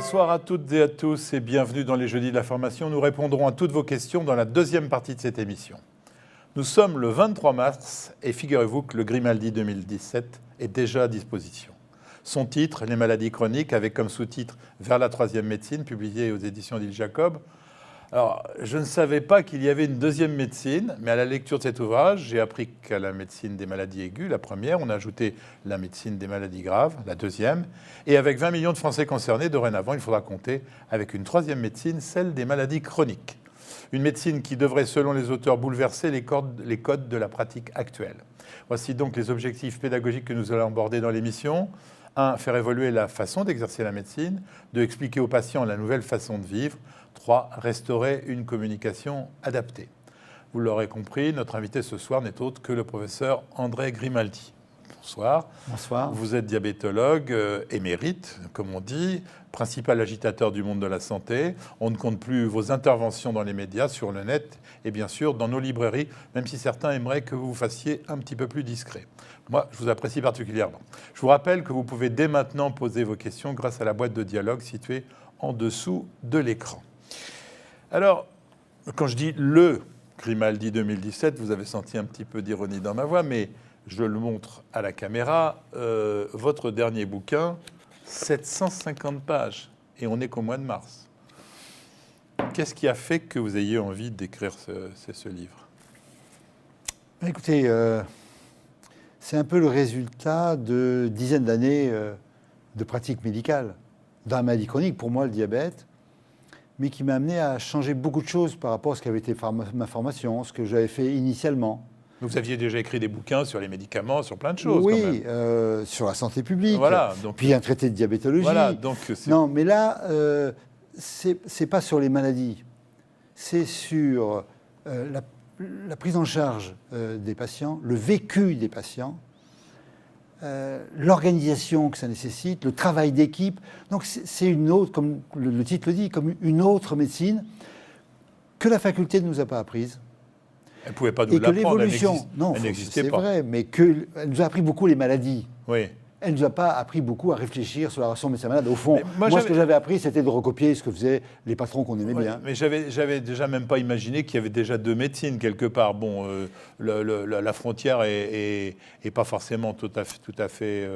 Bonsoir à toutes et à tous et bienvenue dans les Jeudis de la Formation. Nous répondrons à toutes vos questions dans la deuxième partie de cette émission. Nous sommes le 23 mars et figurez-vous que le Grimaldi 2017 est déjà à disposition. Son titre, Les maladies chroniques, avec comme sous-titre Vers la troisième médecine, publié aux éditions d'Il Jacob. Alors, je ne savais pas qu'il y avait une deuxième médecine, mais à la lecture de cet ouvrage, j'ai appris qu'à la médecine des maladies aiguës, la première, on a ajouté la médecine des maladies graves, la deuxième. Et avec 20 millions de Français concernés, dorénavant, il faudra compter avec une troisième médecine, celle des maladies chroniques. Une médecine qui devrait, selon les auteurs, bouleverser les codes de la pratique actuelle. Voici donc les objectifs pédagogiques que nous allons aborder dans l'émission. 1. Faire évoluer la façon d'exercer la médecine. 2. Expliquer aux patients la nouvelle façon de vivre. 3. Restaurer une communication adaptée. Vous l'aurez compris, notre invité ce soir n'est autre que le professeur André Grimaldi. Bonsoir. Bonsoir. Vous êtes diabétologue émérite, comme on dit, principal agitateur du monde de la santé. On ne compte plus vos interventions dans les médias, sur le net et bien sûr dans nos librairies, même si certains aimeraient que vous vous fassiez un petit peu plus discret. Moi, je vous apprécie particulièrement. Je vous rappelle que vous pouvez dès maintenant poser vos questions grâce à la boîte de dialogue située en dessous de l'écran. Alors, quand je dis le Grimaldi 2017, vous avez senti un petit peu d'ironie dans ma voix, mais je le montre à la caméra. Votre dernier bouquin, 750 pages, et on n'est qu'au mois de mars. Qu'est-ce qui a fait que vous ayez envie d'écrire ce livre ? Écoutez, c'est un peu le résultat de dizaines d'années de pratique médicale dans la maladie chronique, pour moi le diabète, mais qui m'a amené à changer beaucoup de choses par rapport à ce qu'avait été ma formation, ce que j'avais fait initialement. Vous aviez déjà écrit des bouquins sur les médicaments, sur plein de choses. Oui, sur la santé publique, voilà, donc, puis un traité de diabétologie. Voilà, donc non, mais là, c'est pas sur les maladies, c'est sur la prise en charge des patients, le vécu des patients, l'organisation que ça nécessite, le travail d'équipe. Donc c'est une autre, comme le titre le dit, comme une autre médecine que la faculté ne nous a pas apprise. Elle ne pouvait pas nous l'apprendre, elle n'existait pas. C'est vrai, mais elle nous a appris beaucoup les maladies. Oui. Elle ne nous a pas appris beaucoup à réfléchir sur la relation médecin-malade. Au fond, moi ce que j'avais appris, c'était de recopier ce que faisaient les patrons qu'on aimait bien. Mais j'avais déjà même pas imaginé qu'il y avait déjà deux médecines quelque part. Bon, la frontière est pas forcément tout à fait...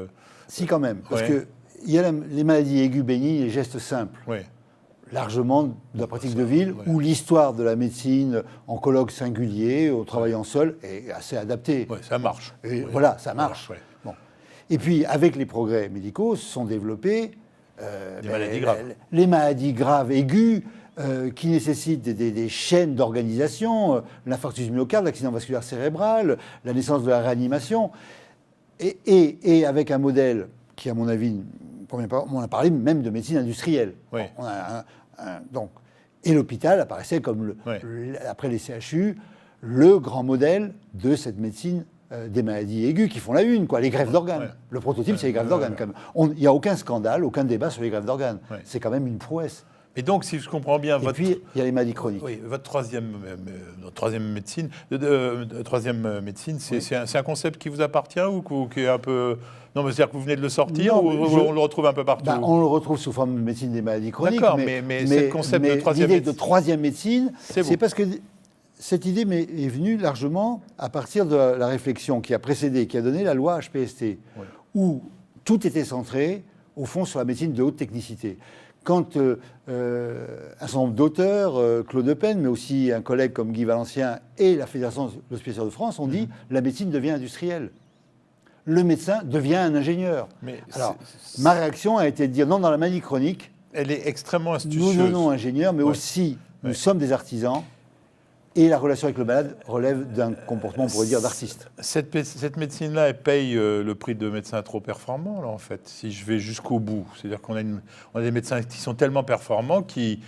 Si, quand même, parce qu'il y a les maladies aiguës bénignes, les gestes simples. Oui. Largement de la pratique de ville, où l'histoire de la médecine en colloque singulier, au travaillant seul, est assez adaptée. Oui, ça marche. Et voilà, ça marche. Ouais. Bon. Et puis, avec les progrès médicaux, se sont développés maladies graves. Les maladies graves aiguës qui nécessitent des chaînes d'organisation, l'infarctus du myocarde, l'accident vasculaire cérébral, la naissance de la réanimation, et avec un modèle qui, à mon avis, on a parlé même de médecine industrielle. Oui. Et l'hôpital apparaissait comme, après les CHU, le grand modèle de cette médecine des maladies aiguës qui font la une, quoi, les greffes d'organes. Ouais. Le prototype, c'est les greffes d'organes. Il n'y a aucun scandale, aucun débat sur les greffes d'organes. Ouais. C'est quand même une prouesse. Et donc, si je comprends bien... Et puis, il y a les maladies chroniques. Oui, votre troisième médecine, c'est un concept qui vous appartient ou qui est un peu... Non, mais c'est-à-dire que vous venez de le sortir ou on le retrouve un peu partout? On le retrouve sous forme de médecine des maladies chroniques. D'accord, mais ce concept de troisième médecine... L'idée de troisième médecine, c'est parce que cette idée est venue largement à partir de la réflexion qui a précédé, qui a donné la loi HPST, où tout était centré, au fond, sur la médecine de haute technicité. Quand un certain nombre d'auteurs, Claude Pen, mais aussi un collègue comme Guy Valencien et la Fédération hospitalière de France ont dit la médecine devient industrielle. Le médecin devient un ingénieur. Alors, ma réaction a été de dire non, dans la maladie chronique, elle est extrêmement astucieuse. Nous donnons ingénieurs, mais aussi nous sommes des artisans. Et la relation avec le malade relève d'un comportement, on pourrait dire, d'artiste. Cette médecine-là, elle paye le prix de médecins trop performants, là, en fait, si je vais jusqu'au bout. C'est-à-dire qu'on a des médecins qui sont tellement performants qui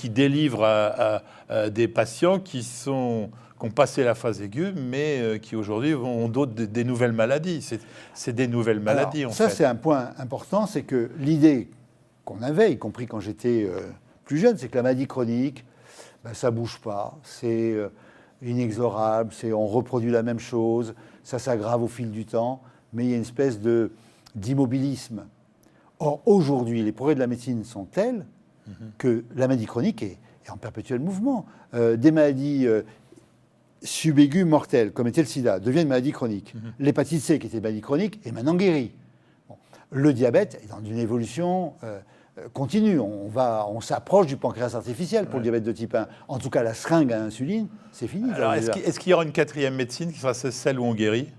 délivrent à des patients qui ont passé la phase aiguë, mais qui aujourd'hui ont des nouvelles maladies. C'est des nouvelles maladies, en fait. Ça, c'est un point important, c'est que l'idée qu'on avait, y compris quand j'étais plus jeune, c'est que la maladie chronique, ça ne bouge pas, c'est inexorable, on reproduit la même chose, ça s'aggrave au fil du temps, mais il y a une espèce d'immobilisme. Or, aujourd'hui, les progrès de la médecine sont tels que la maladie chronique est en perpétuel mouvement. Des maladies subaiguës mortelles, comme était le sida, deviennent une maladie chronique. L'hépatite C, qui était une maladie chronique, est maintenant guérie. Bon. Le diabète est dans une évolution continue. On s'approche du pancréas artificiel pour le diabète de type 1. En tout cas, la seringue à insuline, c'est fini. Alors, est-ce qu'il y aura une quatrième médecine qui sera celle où on guérit?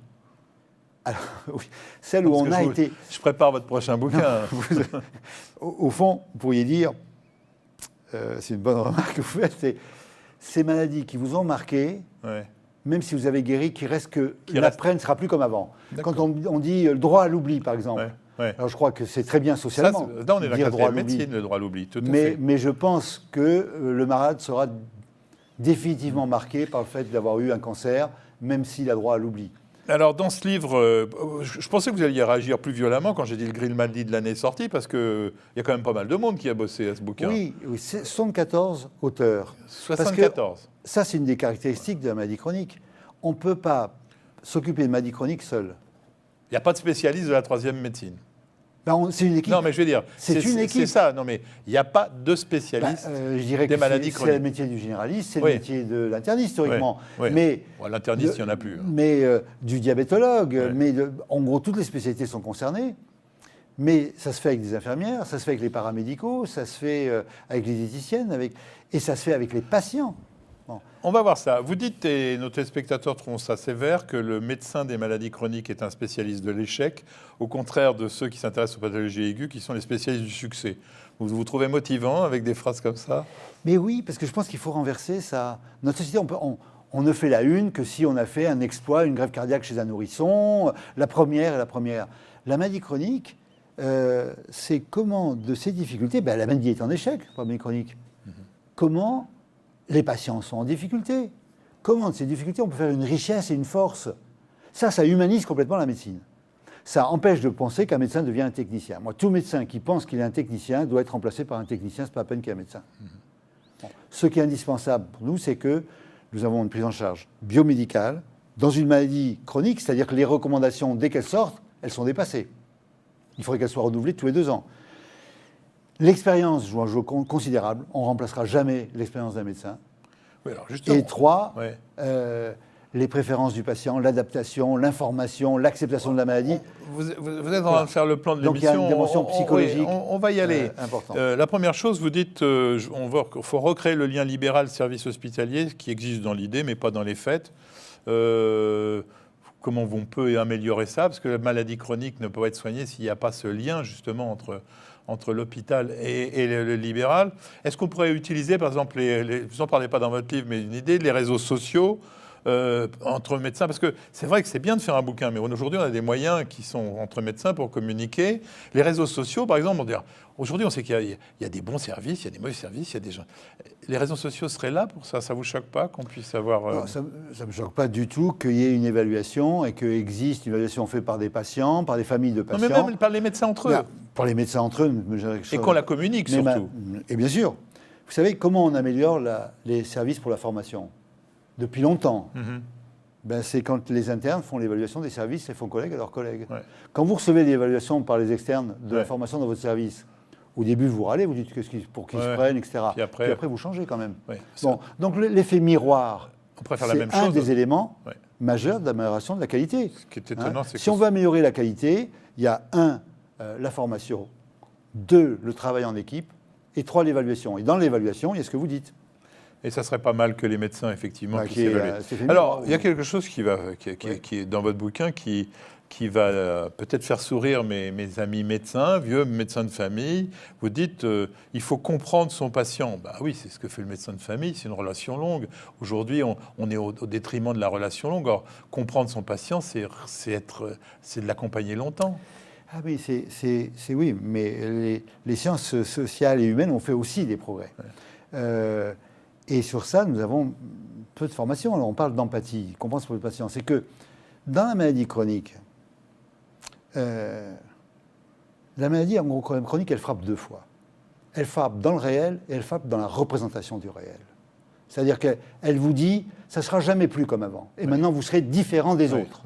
Alors, oui, celle où on a été... Je prépare votre prochain bouquin. Au fond, vous pourriez dire, c'est une bonne remarque que vous faites, c'est ces maladies qui vous ont marqué, même si vous avez guéri, qui reste que l'après ne sera plus comme avant. Quand on dit le droit à l'oubli, par exemple, alors je crois que c'est très bien socialement. Là, on est dans la quatrième médecine, le droit à l'oubli, tout à fait. Mais je pense que le malade sera définitivement marqué par le fait d'avoir eu un cancer, même s'il a droit à l'oubli. Alors, dans ce livre, je pensais que vous alliez réagir plus violemment quand j'ai dit le Grimaldi de l'année est sorti, parce qu'il y a quand même pas mal de monde qui a bossé à ce bouquin. Oui, 74 auteurs. 74. Ça, c'est une des caractéristiques de la maladie chronique. On ne peut pas s'occuper de maladie chronique seul. Il n'y a pas de spécialiste de la troisième médecine. Ben, c'est une équipe. Non, mais je veux dire, c'est une équipe. C'est ça, non, mais il n'y a pas de spécialiste je dirais des maladies chroniques. C'est le métier du généraliste, c'est le métier de l'interniste, historiquement. Mais l'interniste, il n'y en a plus. Mais du diabétologue, en gros, toutes les spécialités sont concernées. Mais ça se fait avec des infirmières, ça se fait avec les paramédicaux, ça se fait avec les diététiciennes, et ça se fait avec les patients. Bon. On va voir ça. Vous dites, et nos téléspectateurs trouvent ça sévère, que le médecin des maladies chroniques est un spécialiste de l'échec, au contraire de ceux qui s'intéressent aux pathologies aiguës, qui sont les spécialistes du succès. Vous vous trouvez motivant avec des phrases comme ça? Mais oui, parce que je pense qu'il faut renverser ça. Notre société, on ne fait la une que si on a fait un exploit, une greffe cardiaque chez un nourrisson, la première. La maladie chronique, c'est comment, de ces difficultés, la maladie est en échec, la maladie chronique. Comment les patients sont en difficulté. Comment de ces difficultés on peut faire une richesse et une force? Ça humanise complètement la médecine. Ça empêche de penser qu'un médecin devient un technicien. Moi, tout médecin qui pense qu'il est un technicien doit être remplacé par un technicien, c'est pas à peine qu'il est un médecin. Bon. Ce qui est indispensable pour nous, c'est que nous avons une prise en charge biomédicale dans une maladie chronique, c'est-à-dire que les recommandations, dès qu'elles sortent, elles sont dépassées. Il faudrait qu'elles soient renouvelées tous les 2 ans. L'expérience joue un jeu considérable. On ne remplacera jamais l'expérience d'un médecin. Oui, alors justement, et 3, les préférences du patient, l'adaptation, l'information, l'acceptation de la maladie. Vous êtes en train de faire le plan de l'émission. Donc il y a une dimension psychologique. On va y aller. Important. La première chose, vous dites qu'il faut recréer le lien libéral-service hospitalier, qui existe dans l'idée, mais pas dans les faits. Comment on peut améliorer ça? Parce que la maladie chronique ne peut pas être soignée s'il n'y a pas ce lien, justement, entre l'hôpital et le libéral. Est-ce qu'on pourrait utiliser, par exemple, vous n'en parlez pas dans votre livre, mais une idée, les réseaux sociaux entre médecins? Parce que c'est vrai que c'est bien de faire un bouquin, mais aujourd'hui, on a des moyens qui sont entre médecins pour communiquer. Les réseaux sociaux, par exemple, aujourd'hui, on sait qu'il y a des bons services, il y a des mauvais services, il y a des gens... Les réseaux sociaux seraient là pour ça? Ça ne vous choque pas qu'on puisse avoir... Non, ça ne me choque pas du tout qu'il y ait une évaluation et qu'il existe une évaluation faite par des patients, par des familles de patients. Non, mais même par les médecins entre eux. Par les médecins entre eux. Et qu'on la communique, surtout. Et bien sûr. Vous savez comment on améliore les services pour la formation? Depuis longtemps. C'est quand les internes font l'évaluation des services et font collègues à leurs collègues. Quand vous recevez l'évaluation par les externes de la formation dans votre service, au début, vous râlez, vous dites pour qu'ils se prennent, etc. Puis après, vous changez quand même. Bon, donc l'effet miroir, c'est un des éléments majeurs d'amélioration de la qualité. Ce qui est étonnant, c'est que si on veut améliorer la qualité, il y a 1, la formation, 2, le travail en équipe, et 3, l'évaluation. Et dans l'évaluation, il y a ce que vous dites. Et ça serait pas mal que les médecins, effectivement, puissent évaluer. Alors, il y a quelque chose qui est dans votre bouquin qui va peut-être faire sourire mes amis médecins, vieux médecins de famille. Vous dites, il faut comprendre son patient. Oui, c'est ce que fait le médecin de famille, c'est une relation longue. Aujourd'hui, on est au détriment de la relation longue. Or, comprendre son patient, c'est de l'accompagner longtemps. Ah oui, oui, mais les sciences sociales et humaines ont fait aussi des progrès. Et sur ça, nous avons peu de formation. Alors, on parle d'empathie, comprendre pour le patient. C'est que dans la maladie chronique, la maladie en gros chronique, elle frappe 2 fois. Elle frappe dans le réel et elle frappe dans la représentation du réel. C'est-à-dire qu'elle vous dit, ça ne sera jamais plus comme avant. Et maintenant, vous serez différent des autres.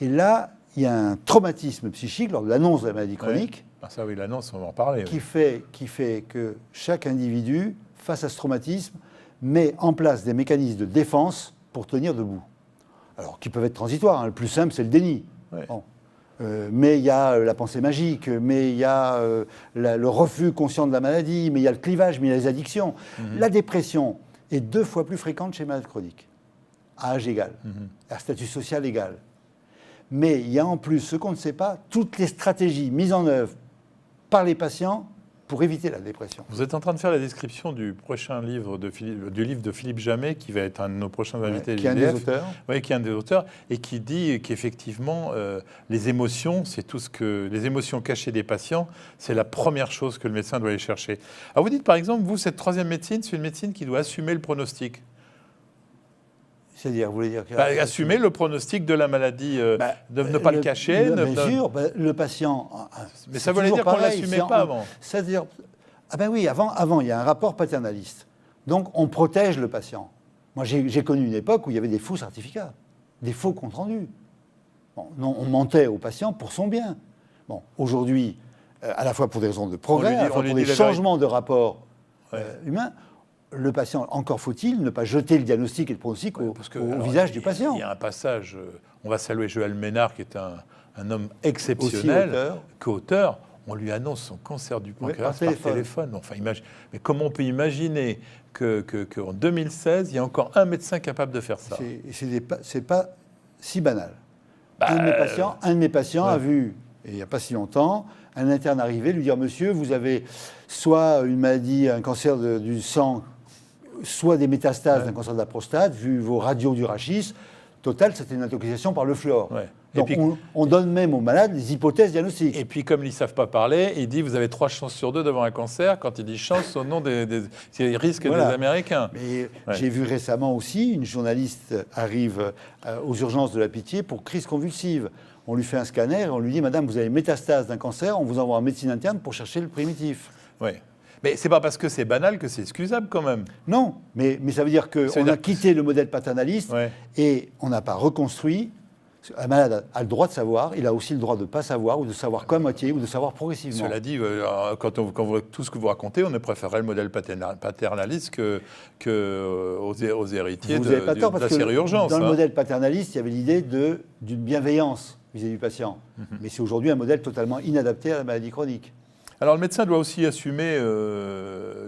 Et là, il y a un traumatisme psychique lors de l'annonce de la maladie chronique Ah, ça oui, l'annonce, on va en parler. Qui fait que chaque individu, face à ce traumatisme, met en place des mécanismes de défense pour tenir debout. Alors, qui peuvent être transitoires. Hein. Le plus simple, c'est le déni. Ouais. Bon. Mais il y a la pensée magique, mais il y a le refus conscient de la maladie, mais il y a le clivage, mais il y a les addictions. La dépression est 2 fois plus fréquente chez les malades chroniques, à âge égal, à statut social égal. Mais il y a en plus, ce qu'on ne sait pas, toutes les stratégies mises en œuvre par les patients pour éviter la dépression. Vous êtes en train de faire la description du prochain livre du livre de Philippe Jamet, qui va être un de nos prochains invités. Qui est un des auteurs. Oui, qui est un des auteurs, et qui dit qu'effectivement, les émotions, c'est tout ce que... Les émotions cachées des patients, c'est la première chose que le médecin doit aller chercher. Alors vous dites, par exemple, vous, cette troisième médecine, c'est une médecine qui doit assumer le pronostic. C'est-à-dire, vous voulez dire assumer le pronostic de la maladie, de ne pas le cacher. Bien sûr, le patient... Mais ça voulait dire qu'on ne l'assumait pas avant. C'est-à-dire, ah ben oui, avant, il y a un rapport paternaliste. Donc, on protège le patient. Moi, j'ai connu une époque où il y avait des faux certificats, des faux comptes rendus. Bon, non, on mentait au patient pour son bien. Bon, aujourd'hui, à la fois pour des raisons de progrès, à la fois pour des changements de rapport humain, le patient, encore faut-il ne pas jeter le diagnostic et le pronostic au visage du patient. Il y a un passage, on va saluer Joël Ménard, qui est un homme exceptionnel, qu'auteur. On lui annonce son cancer du pancréas par téléphone. Enfin, mais comment on peut imaginer qu'en 2016, il y a encore un médecin capable de faire ça? C'est pas si banal. Un de mes patients a vu, et il n'y a pas si longtemps, un interne arriver, lui dire « Monsieur, vous avez soit une maladie, un cancer du sang, soit des métastases d'un cancer de la prostate, vu vos radios du rachis. Total, c'était une intoxication par le fluor. Ouais. Donc puis, on donne même aux malades des hypothèses diagnostiques. Et puis, comme ils ne savent pas parler, il dit vous avez 3 chances sur 2 d'avoir un cancer. Quand il dit chance, au nom des risques des Américains. Mais j'ai vu récemment aussi, une journaliste arrive aux urgences de la Pitié pour crise convulsive. On lui fait un scanner et on lui dit madame, vous avez métastase d'un cancer, on vous envoie en médecine interne pour chercher le primitif. Oui. Mais c'est pas parce que c'est banal que c'est excusable quand même. Non, mais ça veut dire qu'on a quitté le modèle paternaliste et on n'a pas reconstruit. Un malade a le droit de savoir, il a aussi le droit de ne pas savoir, ou de savoir qu'à moitié, ou de savoir progressivement. Cela dit, quand tout ce que vous racontez, on préférerait le modèle paternaliste aux héritiers de la série urgence. Dans le modèle paternaliste, il y avait l'idée d'une bienveillance vis-à-vis du patient. Mais c'est aujourd'hui un modèle totalement inadapté à la maladie chronique. Alors le médecin doit aussi assumer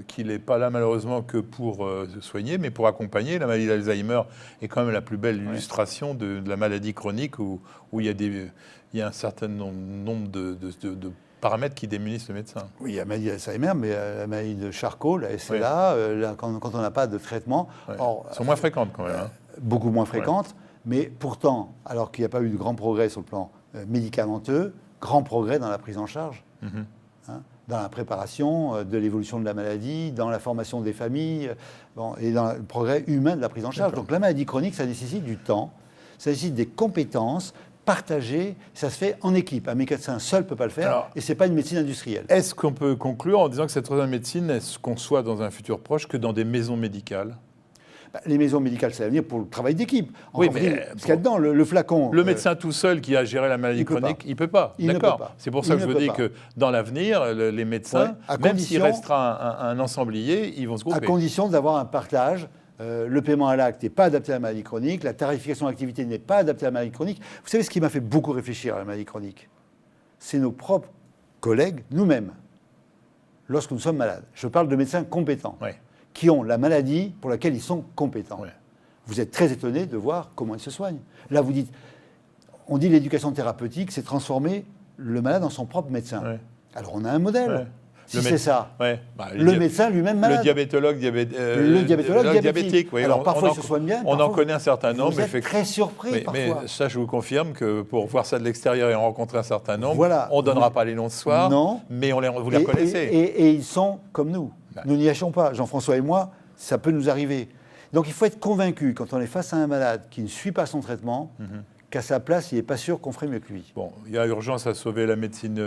qu'il n'est pas là malheureusement que pour soigner, mais pour accompagner. La maladie d'Alzheimer est quand même la plus belle illustration de la maladie chronique où il y a un certain nombre de paramètres qui démunissent le médecin. Oui, il y a la maladie d'Alzheimer, mais la maladie de Charcot, la SLA, quand on n'a pas de traitement... Elles sont moins fréquentes quand même. Beaucoup moins fréquentes, mais pourtant, alors qu'il n'y a pas eu de grand progrès sur le plan médicamenteux, grand progrès dans la prise en charge. Dans la préparation de l'évolution de la maladie, dans la formation des familles, et dans le progrès humain de la prise en charge. Donc la maladie chronique, ça nécessite du temps, ça nécessite des compétences partagées, ça se fait en équipe. Un médecin seul ne peut pas le faire, et ce n'est pas une médecine industrielle. Est-ce qu'on peut conclure en disant que cette troisième médecine, est-ce qu'on soit dans un futur proche que dans des maisons médicales ? Les maisons médicales, c'est l'avenir pour le travail d'équipe. Oui, mais parce qu'il y a dedans, le flacon... Le médecin tout seul qui a géré la maladie chronique, il ne peut pas. D'accord. C'est pour ça que je vous dis que dans l'avenir, les médecins, même s'il restera un ensemblier, ils vont se grouper. À condition d'avoir un partage. Le paiement à l'acte n'est pas adapté à la maladie chronique. La tarification d'activité n'est pas adaptée à la maladie chronique. Vous savez ce qui m'a fait beaucoup réfléchir à la maladie chronique ? C'est nos propres collègues, nous-mêmes, lorsque nous sommes malades. Je parle de médecins compétents. Oui. Qui ont la maladie pour laquelle ils sont compétents. Ouais. Vous êtes très étonné de voir comment ils se soignent. Là, vous dites, on dit l'éducation thérapeutique, c'est transformer le malade en son propre médecin. Ouais. Alors, on a un modèle. Ouais. Si c'est ça, le médecin lui-même malade. Le diabétologue diabétique. Oui. Alors, parfois, il se soigne bien. On en connaît un certain nombre. Vous êtes très surpris parfois. Mais ça, je vous confirme que pour voir ça de l'extérieur et en rencontrer un certain nombre, on ne donnera pas les noms ce soir, mais vous les reconnaissez. Et ils sont comme nous. Nous n'y lâchons pas. Jean-François et moi, ça peut nous arriver. Donc il faut être convaincu, quand on est face à un malade qui ne suit pas son traitement, qu'à sa place, il n'est pas sûr qu'on ferait mieux que lui. Bon, il y a urgence à sauver la médecine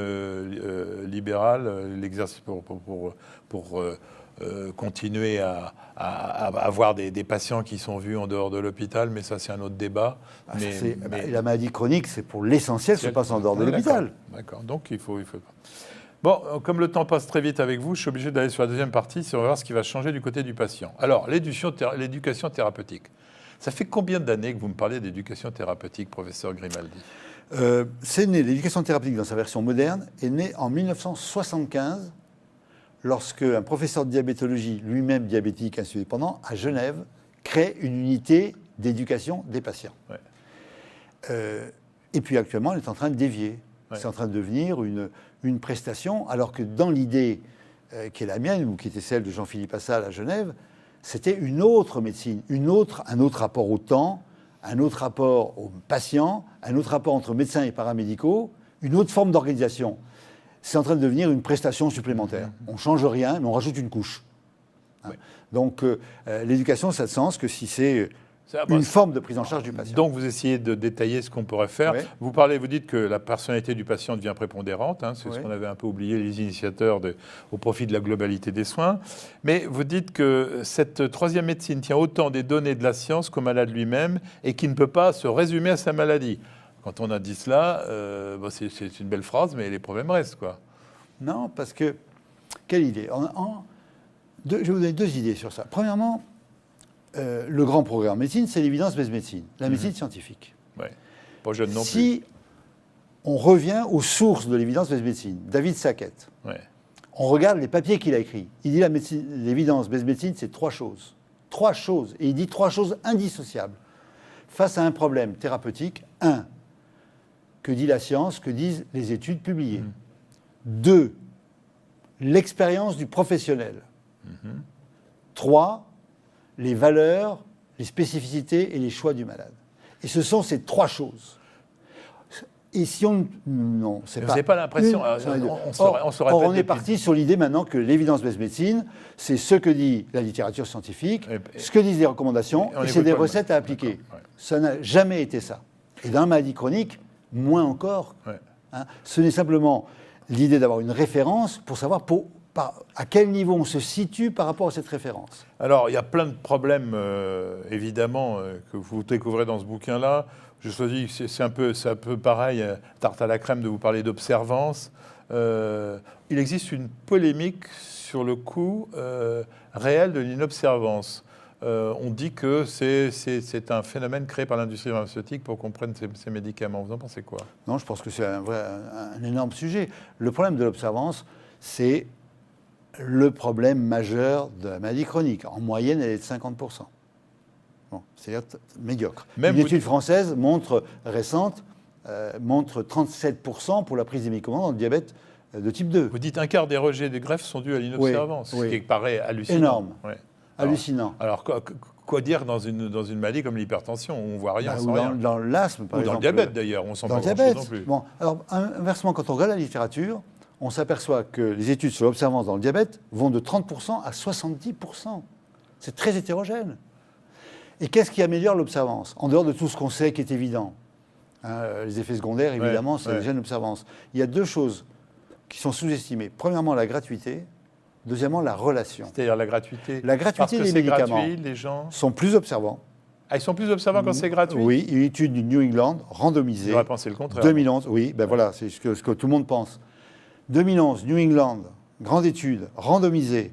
libérale, l'exercice pour continuer à avoir des patients qui sont vus en dehors de l'hôpital, mais ça, c'est un autre débat. La maladie chronique, c'est pour l'essentiel, se passe en dehors de l'hôpital. D'accord. Donc il faut pas. Bon, comme le temps passe très vite avec vous, je suis obligé d'aller sur la deuxième partie, si on va voir ce qui va changer du côté du patient. Alors, l'éducation thérapeutique. Ça fait combien d'années que vous me parlez d'éducation thérapeutique, professeur Grimaldi? L'éducation thérapeutique dans sa version moderne est née en 1975, lorsque un professeur de diabétologie, lui-même diabétique insulino-dépendant, à Genève, crée une unité d'éducation des patients. Ouais. Et puis actuellement, elle est en train de dévier. Ouais. C'est en train de devenir une prestation, alors que dans l'idée qui est la mienne, ou qui était celle de Jean-Philippe Assal à Genève, c'était une autre médecine, un autre rapport au temps, un autre rapport aux patients, un autre rapport entre médecins et paramédicaux, une autre forme d'organisation. C'est en train de devenir une prestation supplémentaire. On ne change rien, mais on rajoute une couche. Hein. Oui. Donc l'éducation, ça a de sens que si c'est une forme de prise en charge du patient. Donc vous essayez de détailler ce qu'on pourrait faire. Oui. Vous dites que la personnalité du patient devient prépondérante. Hein, c'est ce qu'on avait un peu oublié, les initiateurs, au profit de la globalité des soins. Mais vous dites que cette troisième médecine tient autant des données de la science qu'au malade lui-même et qui ne peut pas se résumer à sa maladie. Quand on a dit cela, c'est une belle phrase, mais les problèmes restent, quoi. Non, parce que... Quelle idée? Je vais vous donner deux idées sur ça. Premièrement, le grand progrès en médecine, c'est l'évidence-based médecine, la médecine scientifique. Ouais. Pas jeune non plus. Si on revient aux sources de l'évidence-based médecine, David Sackett, on regarde les papiers qu'il a écrits. Il dit l'évidence-based médecine, c'est trois choses. Trois choses. Et il dit trois choses indissociables. Face à un problème thérapeutique, un, que dit la science, que disent les études publiées. Deux, l'expérience du professionnel. Trois, les valeurs, les spécificités et les choix du malade. Et ce sont ces trois choses. Et si on... Non, c'est pas... Vous n'avez pas l'impression... on est parti sur l'idée maintenant que l'évidence-based médecine, c'est ce que dit la littérature scientifique, ce que disent les recommandations, et c'est des recettes à appliquer. Ouais. Ça n'a jamais été ça. Et dans la maladie chronique, moins encore. Ouais. Hein, ce n'est simplement l'idée d'avoir une référence pour savoir à quel niveau on se situe par rapport à cette référence. Alors, il y a plein de problèmes, évidemment, que vous découvrez dans ce bouquin-là. Je choisis, c'est un peu pareil, tarte à la crème, de vous parler d'observance. Il existe une polémique sur le coût réel de l'inobservance. On dit que c'est un phénomène créé par l'industrie pharmaceutique pour qu'on prenne ces médicaments. Vous en pensez quoi? Non, je pense que c'est un énorme sujet. Le problème de l'observance, c'est le problème majeur de la maladie chronique. En moyenne, elle est de 50%. Bon, c'est-à-dire médiocre. Une étude française récente montre 37% pour la prise des médicaments dans le diabète de type 2. Vous dites un quart des rejets de greffe sont dus à l'inobservance, ce qui paraît hallucinant. Énorme. Ouais. Hallucinant. Alors quoi dire dans une maladie comme l'hypertension, où on ne voit rien, sans rien. Dans l'asthme, par exemple. Ou dans le diabète, d'ailleurs, on ne sent pas grand-chose non plus. Bon, alors, inversement, quand on regarde la littérature, on s'aperçoit que les études sur l'observance dans le diabète vont de 30% à 70%. C'est très hétérogène. Et qu'est-ce qui améliore l'observance? En dehors de tout ce qu'on sait qui est évident. Hein, les effets secondaires, évidemment, c'est déjà une observance. Il y a deux choses qui sont sous-estimées. Premièrement, la gratuité. Deuxièmement, la relation. C'est-à-dire la gratuité. La gratuité des médicaments gratuit, les gens sont plus observants. Ah, ils sont plus observants quand c'est gratuit? Oui, une étude du New England, randomisée. J'aurais pensé le contraire. 2011, oui, ben voilà, c'est ce que tout le monde pense. 2011, New England, grande étude, randomisée,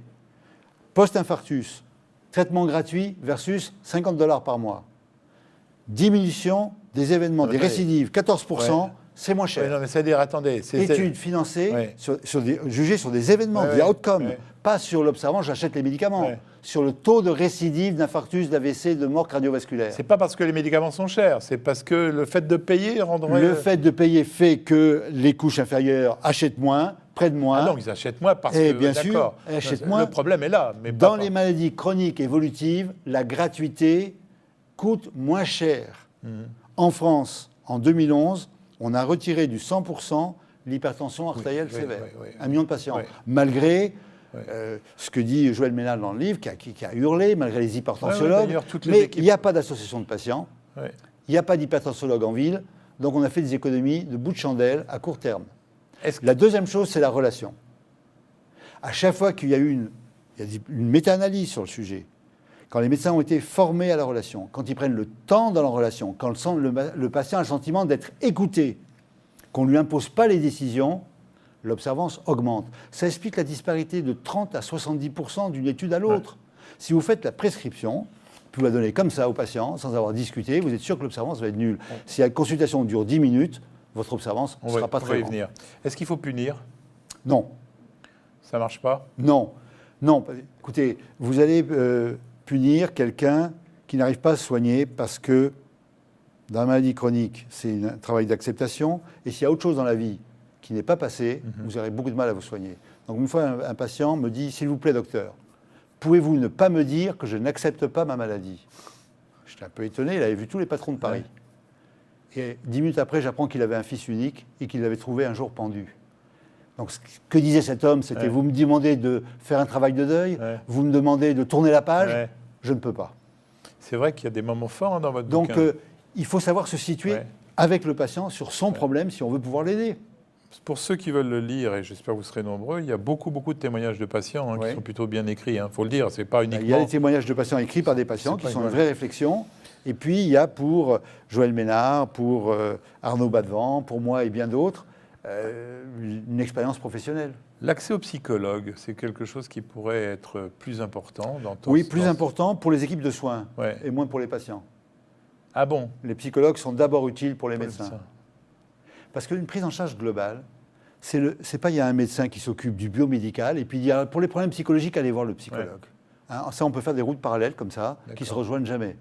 post-infarctus, traitement gratuit versus $50 par mois. Diminution des événements, des récidives, 14%, c'est moins cher. Non, mais c'est-à-dire, attendez... Études financées, jugées sur des événements, des outcomes, pas sur l'observance, j'achète les médicaments, sur le taux de récidive d'infarctus, d'AVC, de mort cardiovasculaire. C'est pas parce que les médicaments sont chers, c'est parce que le fait de payer rendrait... Le fait de payer fait que les couches inférieures achètent moins, prennent moins. Ah non, ils achètent moins parce que... Bien sûr, achètent moins. Le problème est là. Mais dans les maladies chroniques évolutives, la gratuité coûte moins cher. En France, en 2011, on a retiré du 100% l'hypertension artérielle sévère. 1 million de patients. Malgré ce que dit Joël Ménal dans le livre, qui a hurlé, malgré les hypertensiologues. Mais il n'y a pas d'association de patients. Il n'y a pas d'hypertensiologue en ville. Donc on a fait des économies de bout de chandelle à court terme. La deuxième chose, c'est la relation. À chaque fois qu'il y a eu une méta-analyse sur le sujet, quand les médecins ont été formés à la relation, quand ils prennent le temps dans la relation, quand le patient a le sentiment d'être écouté, qu'on ne lui impose pas les décisions, l'observance augmente. Ça explique la disparité de 30 à 70% d'une étude à l'autre. Ouais. Si vous faites la prescription, vous la donnez comme ça au patient, sans avoir discuté, vous êtes sûr que l'observance va être nulle. Ouais. Si la consultation dure 10 minutes, votre observance ne sera pas très grande. Est-ce qu'il faut punir? Non. Ça ne marche pas? Non. Non. Écoutez, vous allez punir quelqu'un qui n'arrive pas à se soigner parce que dans la maladie chronique, c'est un travail d'acceptation. Et s'il y a autre chose dans la vie qui n'est pas passé, vous aurez beaucoup de mal à vous soigner. Donc une fois, un patient me dit « S'il vous plaît, docteur, pouvez-vous ne pas me dire que je n'accepte pas ma maladie ?» J'étais un peu étonné, il avait vu tous les patrons de Paris. Ouais. Et 10 minutes après, j'apprends qu'il avait un fils unique et qu'il l'avait trouvé un jour pendu. Donc ce que disait cet homme, c'était vous me demandez de faire un travail de deuil, vous me demandez de tourner la page, je ne peux pas. C'est vrai qu'il y a des moments forts dans votre bouquin. Donc il faut savoir se situer avec le patient sur son problème si on veut pouvoir l'aider. Pour ceux qui veulent le lire, et j'espère que vous serez nombreux, il y a beaucoup de témoignages de patients qui sont plutôt bien écrits. Il faut le dire, c'est pas uniquement... Il y a des témoignages de patients écrits par des patients qui sont une vraie réflexion. Et puis il y a pour Joël Ménard, pour Arnaud Badevant, pour moi et bien d'autres, une expérience professionnelle. L'accès au psychologue, c'est quelque chose qui pourrait être plus important dans ton Oui, plus important pour les équipes de soins et moins pour les patients. Ah bon? Les psychologues sont d'abord utiles pour les médecins. Parce qu'une prise en charge globale, c'est pas il y a un médecin qui s'occupe du biomédical et puis il y a, pour les problèmes psychologiques, allez voir le psychologue. Hein, ça, on peut faire des routes parallèles comme ça, qui se rejoignent jamais.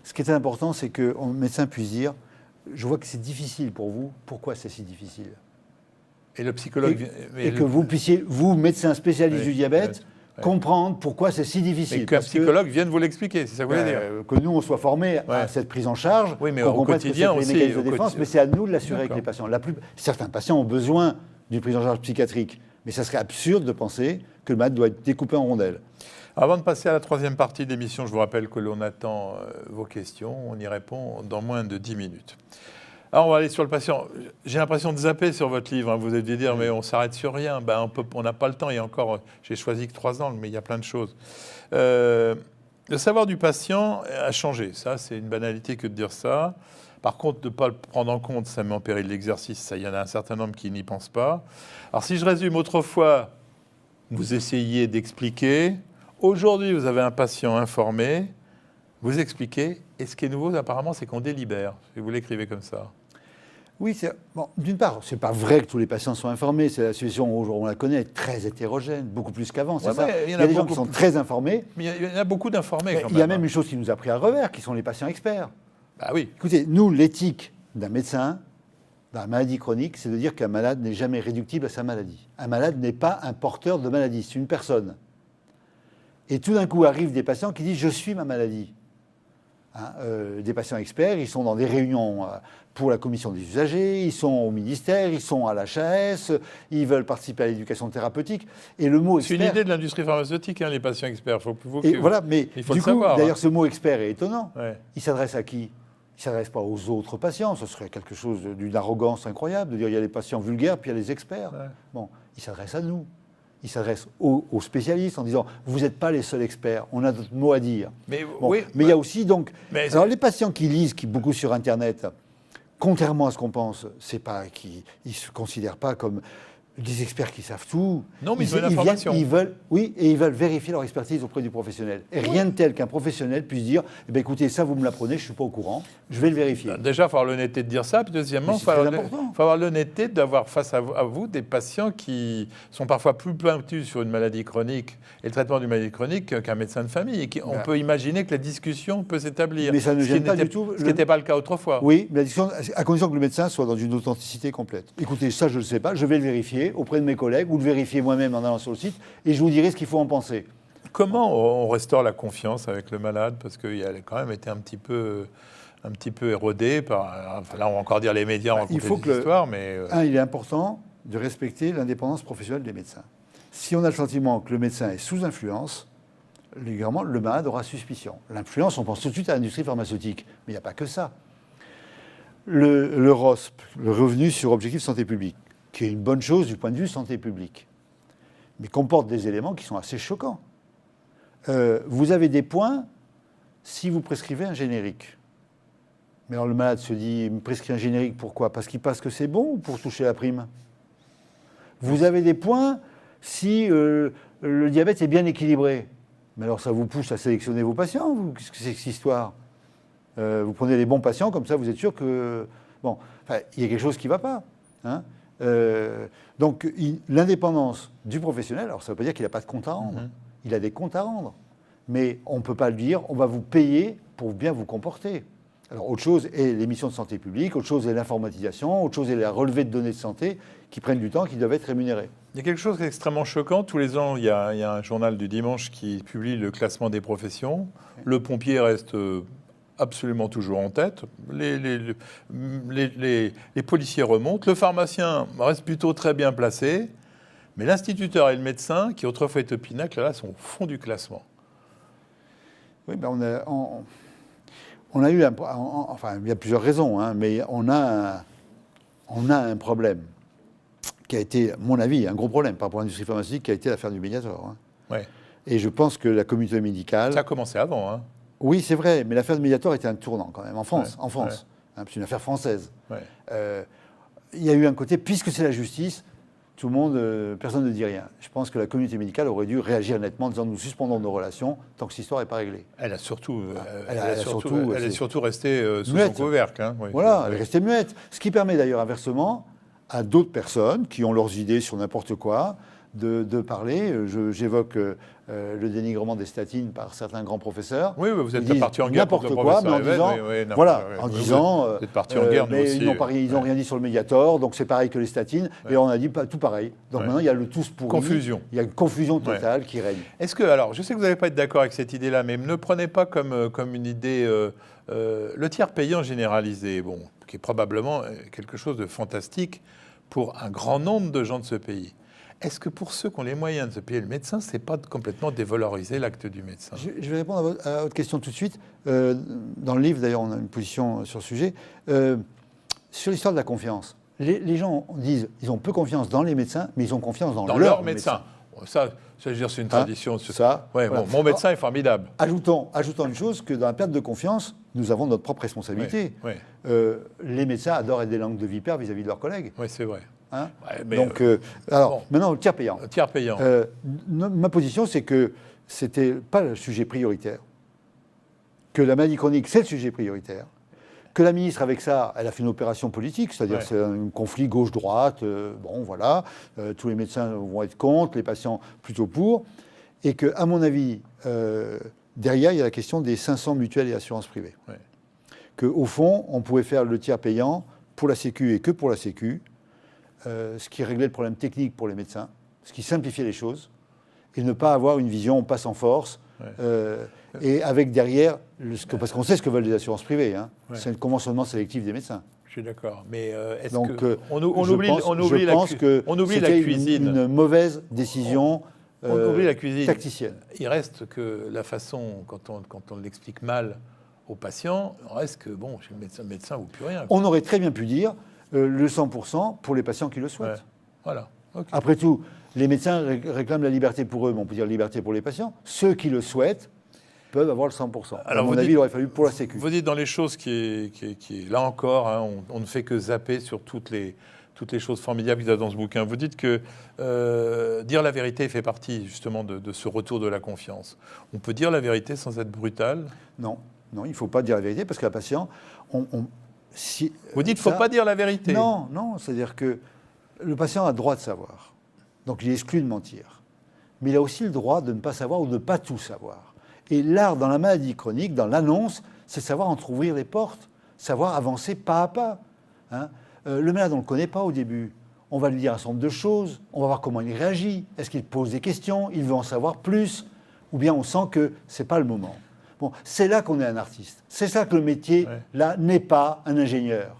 Ce qui est important, c'est que le médecin puisse dire « Je vois que c'est difficile pour vous, pourquoi c'est si difficile ?» Et le psychologue... Et que vous puissiez, vous, médecin spécialiste du diabète, comprendre pourquoi c'est si difficile. Et qu'un psychologue vienne vous l'expliquer, c'est ça que vous voulez dire. Que nous, on soit formés à cette prise en charge, mais au quotidien aussi. Les mécanismes de défense, mais c'est à nous de l'assurer avec les patients. Certains patients ont besoin d'une prise en charge psychiatrique, mais ça serait absurde de penser que le malade doit être découpé en rondelles. Avant de passer à la troisième partie de l'émission, je vous rappelle que l'on attend vos questions. On y répond dans moins de 10 minutes. Alors, on va aller sur le patient. J'ai l'impression de zapper sur votre livre. Vous allez dire, mais on s'arrête sur rien. On n'a pas le temps. Il y a encore, j'ai choisi que 3 angles, mais il y a plein de choses. Le savoir du patient a changé. Ça, c'est une banalité que de dire ça. Par contre, de ne pas le prendre en compte, ça met en péril l'exercice. Ça, il y en a un certain nombre qui n'y pensent pas. Alors, si je résume, autrefois, vous essayiez d'expliquer. Aujourd'hui, vous avez un patient informé. Vous expliquez. Et ce qui est nouveau, apparemment, c'est qu'on délibère. Et vous l'écrivez comme ça. Oui, bon, d'une part, ce n'est pas vrai que tous les patients sont informés. C'est la situation, on la connaît, très hétérogène, beaucoup plus qu'avant. C'est ça. Il y a des gens qui sont très informés. Mais il y en a beaucoup d'informés quand même. Il y a même une chose qui nous a pris à revers, qui sont les patients experts. Bah oui. Écoutez, nous, l'éthique d'un médecin, dans la maladie chronique, c'est de dire qu'un malade n'est jamais réductible à sa maladie. Un malade n'est pas un porteur de maladie, c'est une personne. Et tout d'un coup arrivent des patients qui disent « je suis ma maladie ». Des patients experts, ils sont dans des réunions pour la commission des usagers, ils sont au ministère, ils sont à l'HAS, ils veulent participer à l'éducation thérapeutique. Et le mot expert... C'est une idée de l'industrie pharmaceutique, les patients experts. Voilà, mais il faut du le coup, savoir. D'ailleurs, ce mot expert est étonnant. Ouais. Il s'adresse à qui? Il ne s'adresse pas aux autres patients. Ce serait quelque chose d'une arrogance incroyable de dire il y a les patients vulgaires puis il y a les experts. Ouais. Bon, il s'adresse à nous. Il s'adresse aux spécialistes en disant « vous n'êtes pas les seuls experts, on a notre mot à dire ». Mais il y a aussi donc... Alors les patients qui lisent beaucoup sur Internet, contrairement à ce qu'on pense, c'est pas qu'ils ne se considèrent pas comme des experts qui savent tout. Non, mais ils veulent l'information. Ils veulent vérifier leur expertise auprès du professionnel. Et rien de tel qu'un professionnel puisse dire eh bien, écoutez, ça vous me l'apprenez, je ne suis pas au courant, je vais le vérifier. Déjà, il faut avoir l'honnêteté de dire ça. Puis deuxièmement, il faut avoir l'honnêteté d'avoir face à vous des patients qui sont parfois plus pointus sur une maladie chronique et le traitement d'une maladie chronique qu'un médecin de famille. Et on peut imaginer que la discussion peut s'établir. Mais ça ne gêne pas du tout. Ce qui n'était pas le cas autrefois. Oui, mais la discussion, à condition que le médecin soit dans une authenticité complète. Écoutez, ça, je ne le sais pas, je vais le vérifier auprès de mes collègues ou le vérifier moi-même en allant sur le site et je vous dirai ce qu'il faut en penser. Comment on restaure la confiance avec le malade? Parce qu'elle a quand même été un petit peu érodée par... Enfin, là, on va encore dire les médias, on raconte des histoires, mais... il est important de respecter l'indépendance professionnelle des médecins. Si on a le sentiment que le médecin est sous influence, régulièrement, le malade aura suspicion. L'influence, on pense tout de suite à l'industrie pharmaceutique, mais il n'y a pas que ça. Le ROSP, le revenu sur objectif santé publique, qui est une bonne chose du point de vue santé publique, mais comporte des éléments qui sont assez choquants. Vous avez des points si vous prescrivez un générique. Mais alors le malade se dit, il me prescrit un générique, pourquoi? Parce qu'il pense que c'est bon ou pour toucher la prime? Vous avez des points si le diabète est bien équilibré. Mais alors ça vous pousse à sélectionner vos patients, vous? Qu'est-ce que c'est que cette histoire? Vous prenez les bons patients, comme ça vous êtes sûr que... Bon, enfin, il y a quelque chose qui ne va pas. Hein. Donc l'indépendance du professionnel, alors ça ne veut pas dire qu'il n'a pas de compte à rendre. Il a des comptes à rendre. Mais on ne peut pas le dire, on va vous payer pour bien vous comporter. Alors autre chose est les missions de santé publique, autre chose est l'informatisation, autre chose est la relevée de données de santé qui prennent du temps, qui doivent être rémunérées. Il y a quelque chose d'extrêmement choquant. Tous les ans, il y a un journal du dimanche qui publie le classement des professions. Le pompier reste absolument toujours en tête. Les policiers remontent. Le pharmacien reste plutôt très bien placé. Mais l'instituteur et le médecin, qui autrefois étaient au pinacle, là, sont au fond du classement. Oui, ben on a eu enfin, il y a plusieurs raisons, hein, mais on a un problème qui a été, à mon avis, un gros problème par rapport à l'industrie pharmaceutique, qui a été l'affaire du Mediator. Hein. Ouais. Et je pense que la communauté médicale... Ça a commencé avant. Hein. Oui, c'est vrai, mais l'affaire du Mediator était un tournant quand même, en France. Ouais. En France. Ouais. Hein, c'est une affaire française. Ouais. Il y a eu un côté, puisque c'est la justice, tout le monde, personne ne dit rien. Je pense que la communauté médicale aurait dû réagir nettement en disant nous suspendons nos relations tant que cette histoire n'est pas réglée. Elle a surtout, elle est surtout restée sous muette. son couvercle. Hein. Oui. Voilà, elle est restée muette. Ce qui permet d'ailleurs inversement à d'autres personnes qui ont leurs idées sur n'importe quoi de parler. J'évoque le dénigrement des statines par certains grands professeurs. Oui, vous êtes parti en guerre n'importe quoi, mais en disant, vous êtes parti en guerre, nous mais aussi. Ils n'ont rien dit sur le Mediator, donc c'est pareil que les statines, et on a dit tout pareil. Donc maintenant, il y a le tous pourri. Confusion. Il y a une confusion totale qui règne. Est-ce que, alors, je sais que vous n'allez pas être d'accord avec cette idée-là, mais ne prenez pas comme une idée le tiers payant généralisé, bon, qui est probablement quelque chose de fantastique pour un grand nombre de gens de ce pays. Est-ce que pour ceux qui ont les moyens de se payer le médecin, c'est pas complètement dévaloriser l'acte du médecin? Je vais répondre à votre question tout de suite. Dans le livre, d'ailleurs, on a une position sur le sujet. Sur l'histoire de la confiance, les gens disent qu'ils ont peu confiance dans les médecins, mais ils ont confiance dans leur médecin. Ça, je veux dire, c'est une tradition. Ouais, voilà. Mon médecin est formidable. Ajoutons une chose, que dans la perte de confiance, nous avons notre propre responsabilité. Les médecins adorent être des langues de vipère vis-à-vis de leurs collègues. Oui, c'est vrai. Hein, donc, maintenant, le tiers payant. Le tiers payant. Ma position, c'est que c'était pas le sujet prioritaire. Que la maladie chronique, c'est le sujet prioritaire. Que la ministre, avec ça, elle a fait une opération politique, c'est-à-dire c'est un conflit gauche-droite. Bon, voilà, tous les médecins vont être contre, les patients plutôt pour. Et qu'à mon avis, derrière, il y a la question des 500 mutuelles et assurances privées. Qu'au fond, on pouvait faire le tiers payant pour la Sécu et que pour la Sécu. Ce qui réglait le problème technique pour les médecins, ce qui simplifiait les choses, et ne pas avoir une vision on passe en force, et avec derrière, parce qu'on sait ce que veulent les assurances privées, hein, c'est le conventionnement sélectif des médecins. Je suis d'accord, mais est-ce qu'on oublie la cuisine, une mauvaise décision on oublie la cuisine tacticienne. Il reste que la façon, quand on l'explique mal aux patients, il reste que, bon, chez le médecin vaut plus rien. On aurait très bien pu dire le 100% pour les patients qui le souhaitent. Voilà. Okay. Après tout, les médecins réclament la liberté pour eux, mais on peut dire liberté pour les patients. Ceux qui le souhaitent peuvent avoir le 100%. Alors, à mon avis, il aurait fallu pour la Sécu. Vous dites dans les choses qui est là encore, hein, on ne fait que zapper sur toutes les choses formidables qu'il y a dans ce bouquin. Vous dites que dire la vérité fait partie justement de ce retour de la confiance. On peut dire la vérité sans être brutal? Non, il ne faut pas dire la vérité parce que la patient... Vous dites qu'il ne faut pas dire la vérité? Non, c'est-à-dire que le patient a le droit de savoir. Donc il est exclu de mentir. Mais il a aussi le droit de ne pas savoir ou de ne pas tout savoir. Et l'art dans la maladie chronique, dans l'annonce, c'est savoir entrouvrir les portes, savoir avancer pas à pas. Hein. Le malade, on ne le connaît pas au début. On va lui dire un certain nombre de choses, on va voir comment il réagit. Est-ce qu'il pose des questions? Il veut en savoir plus? Ou bien on sent que ce n'est pas le moment. Bon, c'est là qu'on est un artiste. C'est ça que le métier, là, n'est pas un ingénieur.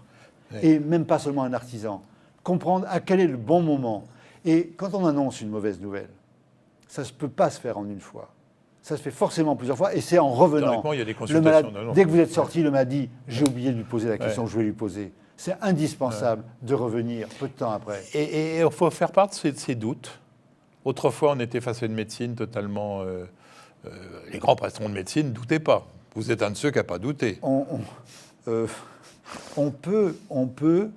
Et même pas seulement un artisan. Comprendre à quel est le bon moment. Et quand on annonce une mauvaise nouvelle, ça ne peut pas se faire en une fois. Ça se fait forcément plusieurs fois. Et c'est en revenant. Il y a des consultations, dès que vous êtes sorti, le malade dit « J'ai oublié de lui poser la question que je vais lui poser ». C'est indispensable de revenir peu de temps après. Et il faut faire part de ces doutes. Autrefois, on était face à une médecine totalement... les grands patrons de médecine ne doutaient pas. Vous êtes un de ceux qui n'a pas douté. On peut,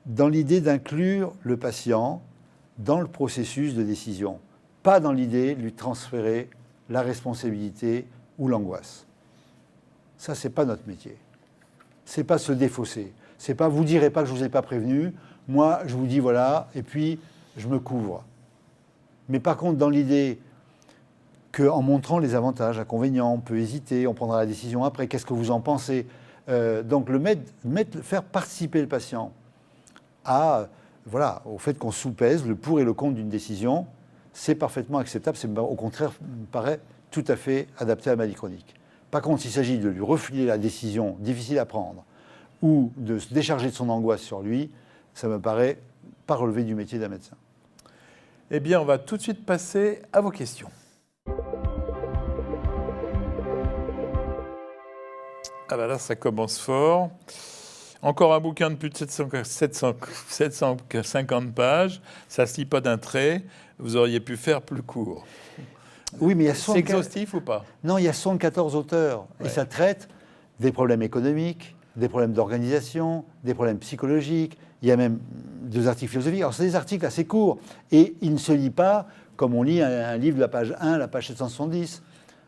dans l'idée d'inclure le patient dans le processus de décision, pas dans l'idée de lui transférer la responsabilité ou l'angoisse. Ça, ce n'est pas notre métier. Ce n'est pas se défausser. Ce n'est pas vous direz pas que je ne vous ai pas prévenu, moi je vous dis voilà, et puis je me couvre. Mais par contre, dans l'idée qu'en montrant les avantages, inconvénients, on peut hésiter, on prendra la décision après, qu'est-ce que vous en pensez? Donc faire participer le patient au fait qu'on soupèse le pour et le contre d'une décision, c'est parfaitement acceptable, au contraire, me paraît tout à fait adapté à la maladie chronique. Par contre, s'il s'agit de lui refiler la décision difficile à prendre ou de se décharger de son angoisse sur lui, ça me paraît pas relever du métier d'un médecin. Eh bien, on va tout de suite passer à vos questions. Ah ben là, ça commence fort. Encore un bouquin de plus de 750 pages. Ça ne se lit pas d'un trait. Vous auriez pu faire plus court. Oui, mais il y a C'est exhaustif ou pas? Non, il y a 74 auteurs. Ouais. Et ça traite des problèmes économiques, des problèmes d'organisation, des problèmes psychologiques. Il y a même 2 articles philosophiques. Alors, c'est des articles assez courts. Et il ne se lit pas comme on lit un livre de la page 1 à la page 770.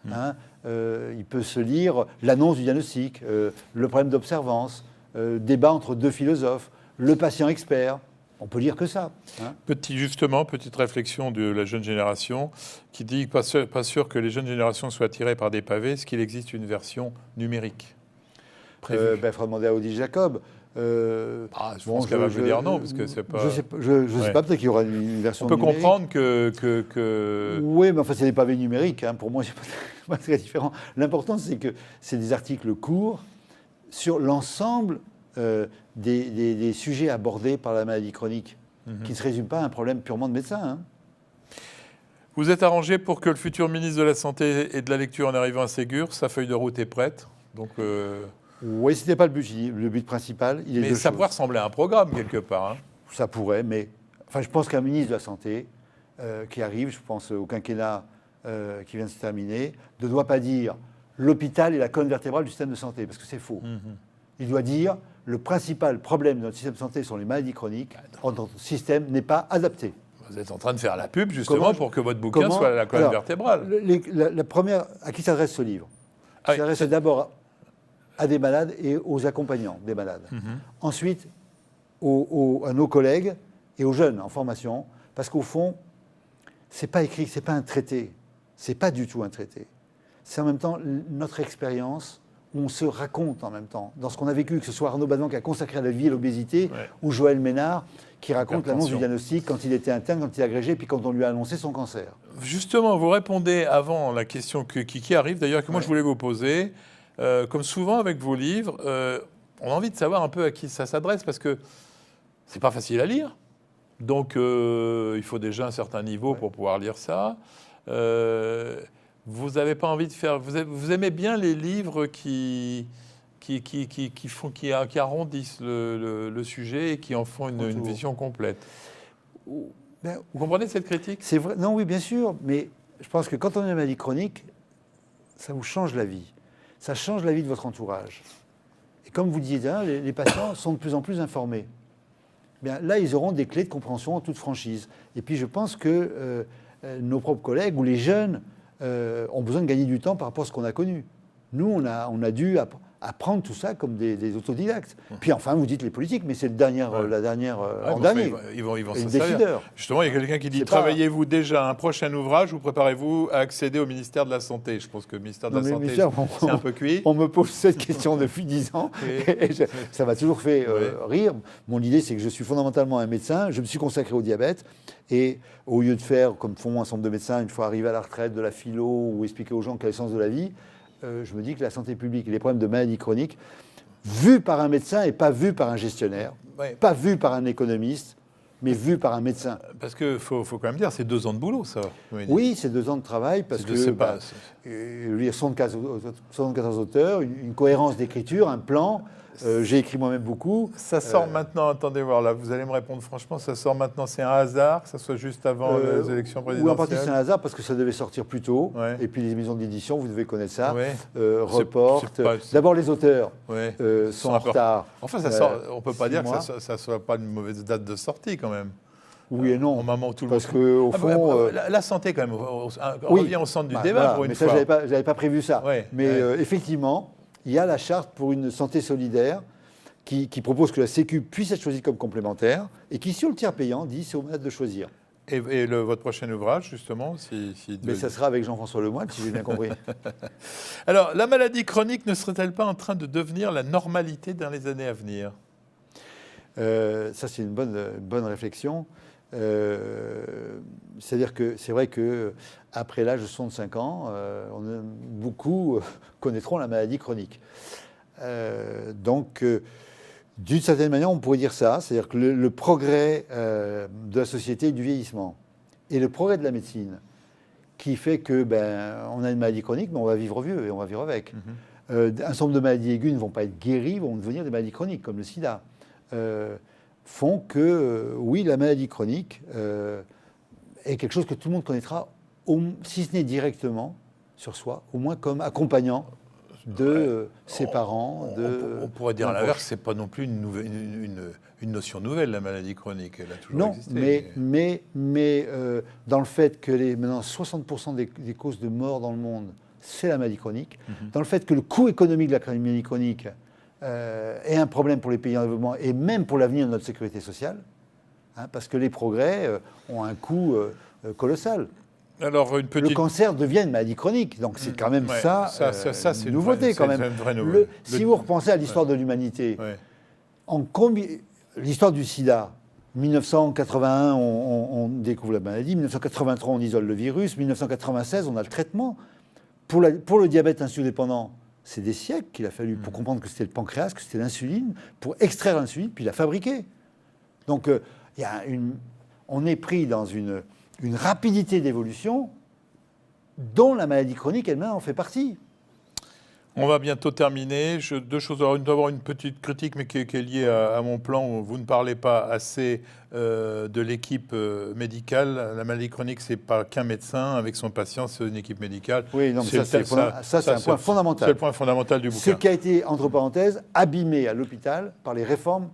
Il peut se lire l'annonce du diagnostic, le problème d'observance, débat entre 2 philosophes, le patient expert. On peut lire que ça. Petite réflexion de la jeune génération qui dit pas sûr que les jeunes générations soient tirées par des pavés. Est-ce qu'il existe une version numérique prévue? Il faudra demander à Odile Jacob. Je pense qu'elle va me dire non, parce que c'est pas... Je sais pas, peut-être qu'il y aura une version numérique. On peut numérique. comprendre que... Oui, mais enfin, c'est des pavés numériques. Pour moi, c'est pas très différent. L'important, c'est que c'est des articles courts sur l'ensemble des sujets abordés par la maladie chronique, qui ne se résument pas à un problème purement de médecin. Vous êtes arrangé pour que le futur ministre de la Santé ait de la lecture en arrivant à Ségur. Sa feuille de route est prête. Donc... Oui, ce n'était pas le but principal. Mais ça pourrait ressembler à un programme, quelque part. Ça pourrait, mais je pense qu'un ministre de la Santé qui arrive, je pense au quinquennat qui vient de se terminer, ne doit pas dire l'hôpital est la colonne vertébrale du système de santé, parce que c'est faux. Il doit dire le principal problème de notre système de santé sont les maladies chroniques. Notre système n'est pas adapté. Vous êtes en train de faire la pub, justement, pour que votre bouquin soit la colonne vertébrale. La première, à qui s'adresse ce livre? Il s'adresse d'abord à des malades et aux accompagnants des malades. Ensuite, à nos collègues et aux jeunes en formation, parce qu'au fond, c'est pas écrit, c'est pas un traité, c'est pas du tout un traité. C'est en même temps notre expérience, où on se raconte en même temps, dans ce qu'on a vécu, que ce soit Arnaud Badman qui a consacré à la vie et l'obésité, ou Joël Ménard qui raconte l'annonce du diagnostic quand il était interne, quand il est agrégé, puis quand on lui a annoncé son cancer. Justement, vous répondez avant la question qui arrive, d'ailleurs, que moi je voulais vous poser. Comme souvent avec vos livres, on a envie de savoir un peu à qui ça s'adresse, parce que c'est pas facile à lire. Donc, il faut déjà un certain niveau pour pouvoir lire ça. Vous n'avez pas envie de faire... Vous aimez bien les livres qui arrondissent le sujet et qui en font une vision complète. Vous comprenez cette critique? C'est vrai. Non, oui, bien sûr. Mais je pense que quand on a une maladie chronique, ça vous change la vie. Ça change la vie de votre entourage. Et comme vous disiez, les patients sont de plus en plus informés. Bien, là, ils auront des clés de compréhension en toute franchise. Et puis, je pense que nos propres collègues ou les jeunes ont besoin de gagner du temps par rapport à ce qu'on a connu. Nous, on a dû apprendre tout ça comme des autodidactes. Puis enfin, vous dites les politiques, mais c'est la dernière en dernier. Ils vont s'en servir. Justement, il y a quelqu'un qui dit, travaillez-vous déjà un prochain ouvrage ou préparez-vous à accéder au ministère de la Santé? Je pense que le ministère de la Santé, c'est un peu cuit. On me pose cette question depuis 10 ans. Et ça m'a toujours fait rire. Mon idée, c'est que je suis fondamentalement un médecin. Je me suis consacré au diabète. Et au lieu de faire, comme font un certain nombre de médecins, une fois arrivé à la retraite, de la philo ou expliquer aux gens quel est le sens de la vie, je me dis que la santé publique et les problèmes de maladies chroniques, vus par un médecin et pas vus par un gestionnaire, pas vus par un économiste, mais vus par un médecin. Parce qu'il faut quand même dire, c'est 2 ans de boulot, ça. Oui, c'est 2 ans de travail, parce que lire 74 auteurs, une cohérence d'écriture, un plan. J'ai écrit moi-même beaucoup. Ça sort maintenant, attendez voir là, vous allez me répondre franchement, ça sort maintenant, c'est un hasard que ça soit juste avant les élections présidentielles? Oui, en partie c'est un hasard parce que ça devait sortir plus tôt. Et puis les maisons d'édition, vous devez connaître ça, reportent. D'abord les auteurs sont en retard. Enfin, on ne peut pas dire que ça ne soit pas une mauvaise date de sortie quand même. Oui et non. Au moment où tout le parce qu'au fond... la santé, quand même, revient au centre du débat voilà, pour une mais fois. Ça, j'avais pas prévu ça. Mais effectivement, il y a la charte pour une santé solidaire qui propose que la Sécu puisse être choisie comme complémentaire et qui, sur le tiers payant, dit c'est aux malades de choisir. Et votre prochain ouvrage, justement Mais ça sera avec Jean-François Lemoine, si j'ai bien compris. Alors, la maladie chronique ne serait-elle pas en train de devenir la normalité dans les années à venir ? Ça, c'est une bonne réflexion. C'est-à-dire que c'est vrai qu'après l'âge de 65 ans, beaucoup connaîtront la maladie chronique. Donc, d'une certaine manière, on pourrait dire ça. C'est-à-dire que le progrès de la société du vieillissement et le progrès de la médecine qui fait que on a une maladie chronique, mais on va vivre vieux et on va vivre avec. Un certain nombre de maladies aiguës ne vont pas être guéries, vont devenir des maladies chroniques, comme le sida. Font que, oui, la maladie chronique est quelque chose que tout le monde connaîtra, si ce n'est directement sur soi, au moins comme accompagnant de ses parents. On pourrait dire à l'inverse, c'est pas non plus une notion nouvelle, la maladie chronique. Elle a toujours existé. Mais dans le fait que maintenant 60% des causes de mort dans le monde, c'est la maladie chronique, dans le fait que le coût économique de la maladie chronique est un problème pour les pays en développement et même pour l'avenir de notre sécurité sociale, parce que les progrès ont un coût colossal. Alors, Le cancer devient une maladie chronique, donc c'est quand même c'est une nouveauté quand même. C'est une vraie nouvelle. Si vous repensez à l'histoire de l'humanité, l'histoire du sida, 1981 on découvre la maladie, 1983 on isole le virus, 1996 on a le traitement. Pour le diabète insulino-dépendant, c'est des siècles qu'il a fallu pour comprendre que c'était le pancréas, que c'était l'insuline, pour extraire l'insuline, puis la fabriquer. Donc, on est pris dans une rapidité d'évolution dont la maladie chronique elle-même en fait partie. On va bientôt terminer. Deux choses. D'abord, une petite critique, mais qui est liée à mon plan. Vous ne parlez pas assez de l'équipe médicale. La maladie chronique, c'est pas qu'un médecin avec son patient, c'est une équipe médicale. Oui, non, mais c'est un point fondamental. C'est le point fondamental du bouquin. Ce qui a été, entre parenthèses, abîmé à l'hôpital par les réformes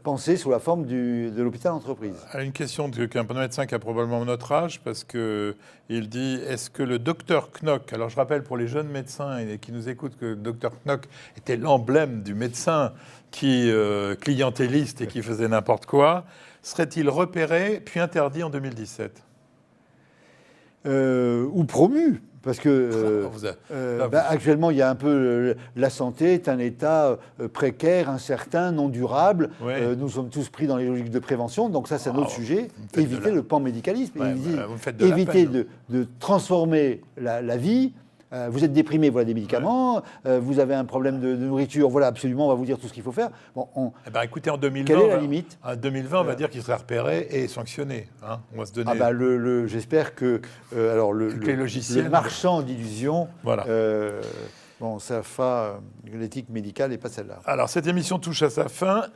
pensées sous la forme de l'hôpital entreprise. Une question qu'un médecin qui a probablement notre âge, parce qu'il dit, est-ce que le docteur Knock, alors je rappelle pour les jeunes médecins qui nous écoutent que le docteur Knock était l'emblème du médecin clientéliste et qui faisait n'importe quoi, serait-il repéré puis interdit en 2017 ? Ou promu. Parce que actuellement, il y a un peu la santé est un état précaire, incertain, non durable. Ouais. Nous sommes tous pris dans les logiques de prévention. Donc ça, c'est un autre sujet. Éviter le pan-médicalisme. Éviter de transformer la vie. Vous êtes déprimé, voilà des médicaments. Vous avez un problème de nourriture, voilà absolument, on va vous dire tout ce qu'il faut faire. Bon, écoutez, en 2020, quelle est la limite ? En 2020, on va dire qu'il serait repéré et sanctionné. On va se donner. J'espère que le marchand d'illusions. Voilà. Ça fera l'éthique médicale et pas celle-là. Alors, cette émission touche à sa fin.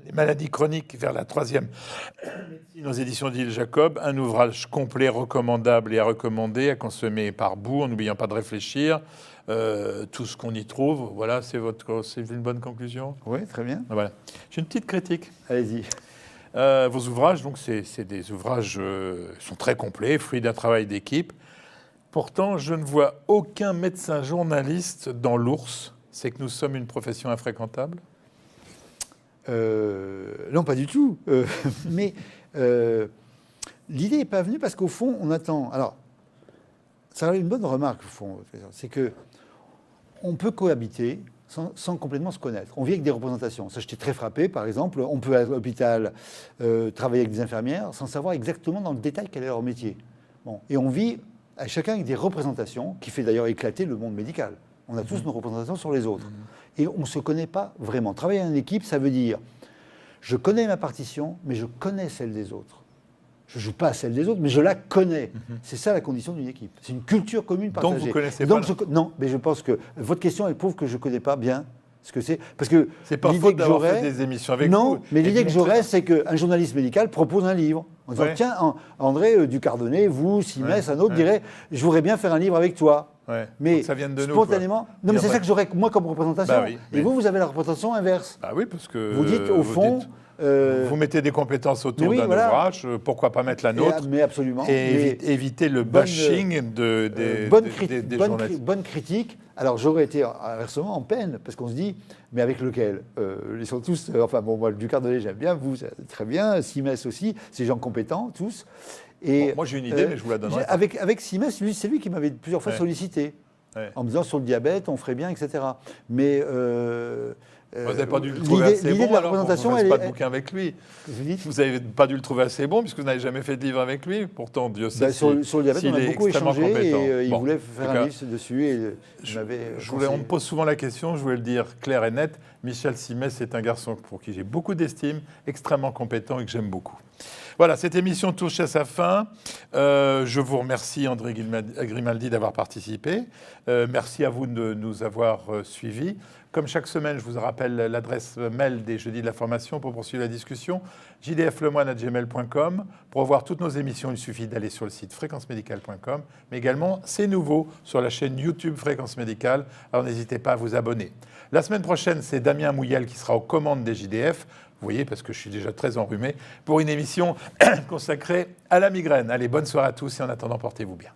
Les maladies chroniques vers la troisième médecine aux éditions d'Île Jacob. Un ouvrage complet, recommandable et à recommander, à consommer par bout, en n'oubliant pas de réfléchir. Tout ce qu'on y trouve, voilà, c'est une bonne conclusion ? Oui, très bien. Voilà. J'ai une petite critique. Allez-y. Vos ouvrages, donc, c'est des ouvrages sont très complets, fruits d'un travail d'équipe. Pourtant, je ne vois aucun médecin journaliste dans l'ours. C'est que nous sommes une profession infréquentable ? Non, pas du tout. Mais l'idée n'est pas venue parce qu'au fond, on attend. Alors, ça a une bonne remarque, au fond. C'est qu'on peut cohabiter sans complètement se connaître. On vit avec des représentations. Ça, j'étais très frappé, par exemple. On peut à l'hôpital travailler avec des infirmières sans savoir exactement dans le détail quel est leur métier. Bon. Et on vit chacun avec des représentations, qui fait d'ailleurs éclater le monde médical. On a tous nos représentations sur les autres. Et on ne se connaît pas vraiment. Travailler en équipe, ça veut dire, je connais ma partition, mais je connais celle des autres. Je ne joue pas à celle des autres, mais je la connais. C'est ça la condition d'une équipe. C'est une culture commune partagée. Donc vous connaissez pas Non, mais je pense que votre question, elle prouve que je ne connais pas bien ce que c'est. Parce que c'est pas faute d'avoir fait des émissions avec vous. Non, mais l'idée que j'aurais, c'est qu'un journaliste médical propose un livre. En disant, tiens, André Ducardonnet, vous, Simès, un autre, dirait, je voudrais bien faire un livre avec toi. Ouais. Mais ça vient de spontanément. Nous, non, mais c'est ça que j'aurais moi comme représentation. Et vous avez la représentation inverse. Oui, parce que vous dites au fond, Vous mettez des compétences autour d'un ouvrage, pourquoi pas mettre la nôtre? Mais absolument. Et éviter le bashing des journalistes. Bonne critique. Alors j'aurais été inversement en peine, parce qu'on se dit, mais avec lequel ils sont tous, enfin bon, moi, Ducardonnet, j'aime bien, vous, très bien, Simès aussi, ces gens compétents, tous. Et, bon, moi j'ai une idée, mais je vous la donnerai. Avec Simès, c'est lui qui m'avait plusieurs fois sollicité, en me disant sur le diabète, on ferait bien, etc. Mais... vous n'avez pas dû le trouver assez bon, alors vous ne faites pas de bouquin avec lui. Vous n'avez pas dû le trouver assez bon, puisque vous n'avez jamais fait de livre avec lui. Pourtant, Dieu sait sur le diabète, on a beaucoup échangé, et il voulait faire un livre dessus. Et on me pose souvent la question, je voulais le dire clair et net, Michel Simès est un garçon pour qui j'ai beaucoup d'estime, extrêmement compétent et que j'aime beaucoup. Voilà, cette émission touche à sa fin. Je vous remercie, André Grimaldi, d'avoir participé. Merci à vous de nous avoir suivis. Comme chaque semaine, je vous rappelle l'adresse mail des Jeudis de la Formation pour poursuivre la discussion, jdflemoine@gmail.com. Pour voir toutes nos émissions, il suffit d'aller sur le site fréquencemédicale.com, mais également, c'est nouveau, sur la chaîne YouTube Fréquence Médicale. Alors n'hésitez pas à vous abonner. La semaine prochaine, c'est Damien Mouyel qui sera aux commandes des JDF. Vous voyez, parce que je suis déjà très enrhumé, pour une émission consacrée à la migraine. Allez, bonne soirée à tous et en attendant, portez-vous bien.